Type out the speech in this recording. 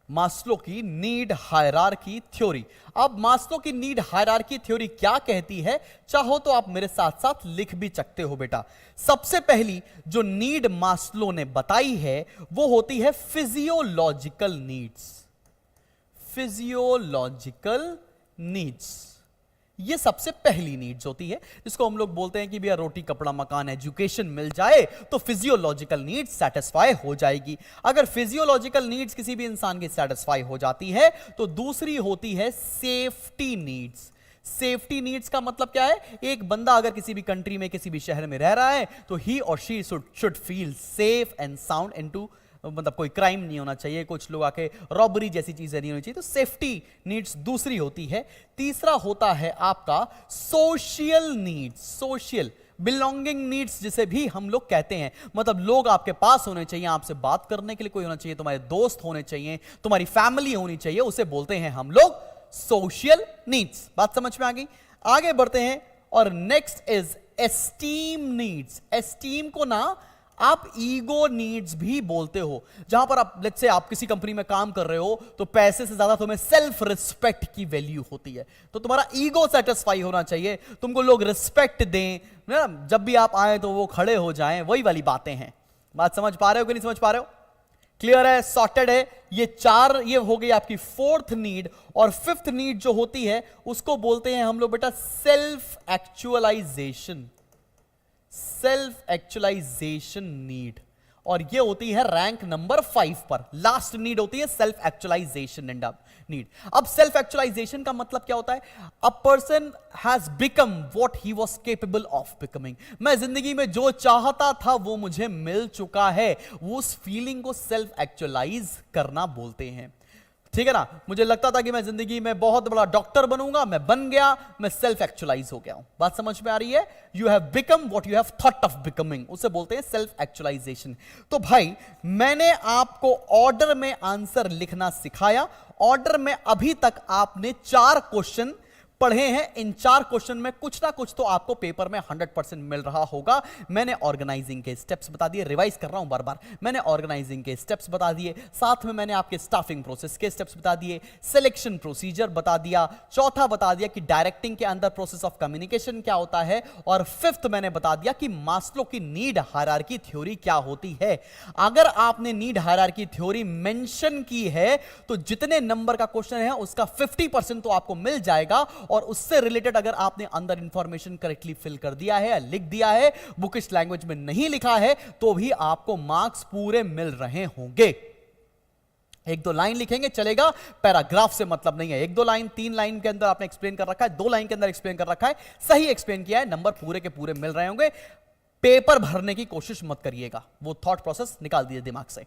Maslow की need hierarchy theory. अब Maslow की नीड हायरार्की थ्योरी क्या कहती है, चाहो तो आप मेरे साथ साथ लिख भी सकते हो बेटा। सबसे पहली जो नीड मास्लो ने बताई है वो होती है फिजियोलॉजिकल नीड्स। फिजियोलॉजिकल नीड्स ये सबसे पहली नीड्स होती है, जिसको हम लोग बोलते हैं कि भैया रोटी कपड़ा मकान एजुकेशन मिल जाए तो फिजियोलॉजिकल नीड्स सेटिस्फाई हो जाएगी। अगर फिजियोलॉजिकल नीड्स किसी भी इंसान की सेटिस्फाई हो जाती है तो दूसरी होती है सेफ्टी नीड्स। सेफ्टी नीड्स का मतलब क्या है, एक बंदा अगर किसी भी कंट्री में किसी भी शहर में रह रहा है तो ही और she should feel safe and sound into, मतलब कोई क्राइम नहीं होना चाहिए, कुछ लोग आके रॉबरी जैसी चीजें नहीं होनी चाहिए। तो सेफ्टी नीड्स दूसरी होती है। तीसरा होता है आपका social needs, social belonging needs जिसे भी हम लोग कहते हैं, मतलब लोग आपके पास होने चाहिए, आपसे बात करने के लिए कोई होना चाहिए, तुम्हारे दोस्त होने चाहिए, तुम्हारी फैमिली होनी चाहिए, उसे बोलते हैं हम लोग सोशल नीड्स। बात समझ में आ गई? आगे बढ़ते हैं और next is esteem needs. Esteem को ना आप ईगो नीड्स भी बोलते हो, जहां पर आप लेट्स से आप किसी कंपनी में काम कर रहे हो तो पैसे से ज्यादा तुम्हें सेल्फ रिस्पेक्ट की वैल्यू होती है, तो तुम्हारा ईगो सेटिस्फाई होना चाहिए, तुमको लोग रिस्पेक्ट दें ना, जब भी आप आए तो वो खड़े हो जाएं, वही वाली बातें हैं। बात समझ पा रहे हो कि नहीं समझ पा रहे हो? क्लियर है, सॉर्टेड है? ये चार, ये हो गई आपकी फोर्थ नीड। और फिफ्थ नीड जो होती है उसको बोलते हैं हम लोग बेटा self actualization. Self actualization need, और ये होती है रैंक नंबर 5 पर। लास्ट नीड होती है सेल्फ एक्चुअलाइजेशन नीड। अब सेल्फ एक्चुअलाइजेशन का मतलब क्या होता है? A person has become what he was capable of becoming. मैं जिंदगी में जो चाहता था वो मुझे मिल चुका है, वो उस फीलिंग को सेल्फ एक्चुअलाइज करना बोलते हैं। ठीक है ना? मुझे लगता था कि मैं जिंदगी में बहुत बड़ा डॉक्टर बनूंगा, मैं बन गया, मैं सेल्फ एक्चुअलाइज हो गया हूं। बात समझ में आ रही है? You have become what you have thought of becoming, उसे बोलते हैं सेल्फ एक्चुअलाइजेशन। तो भाई मैंने आपको ऑर्डर में आंसर लिखना सिखाया। ऑर्डर में अभी तक आपने 4 क्वेश्चन पढ़े हैं। इन 4 क्वेश्चन में कुछ ना कुछ तो आपको पेपर में 100% मिल रहा होगा। मैंने ऑर्गेनाइजिंग के स्टेप्स बता दिए, रिवाइज कर रहा हूं बार बार। मैंने ऑर्गेनाइजिंग के स्टेप्स बता दिए, साथ में मैंने आपके स्टाफिंग प्रोसेस के स्टेप्स बता दिए, सिलेक्शन प्रोसीजर बता दिया, चौथा बता दिया कि डायरेक्टिंग के अंदर प्रोसेस ऑफ कम्युनिकेशन क्या होता है, और फिफ्थ मैंने बता दिया कि मास्लो की नीड हायरार्की थ्योरी क्या होती है। अगर आपने नीड हायरार्की थ्योरी मेंशन की है तो जितने नंबर का क्वेश्चन है उसका 50% तो आपको मिल जाएगा, और उससे रिलेटेड अगर आपने अंदर इंफॉर्मेशन करेक्टली फिल कर दिया है या लिख दिया है, बुकिश लैंग्वेज में नहीं लिखा है, तो भी आपको मार्क्स पूरे मिल रहे होंगे। 1-2 लाइन लिखेंगे चलेगा, पैराग्राफ से मतलब नहीं है। 1-2 लाइन, 3 लाइन के अंदर आपने एक्सप्लेन कर रखा है, 2 लाइन के अंदर एक्सप्लेन कर रखा है, सही एक्सप्लेन किया है, नंबर पूरे के पूरे मिल रहे होंगे। पेपर भरने की कोशिश मत करिएगा, वो थॉट प्रोसेस निकाल दीजिए दिमाग से।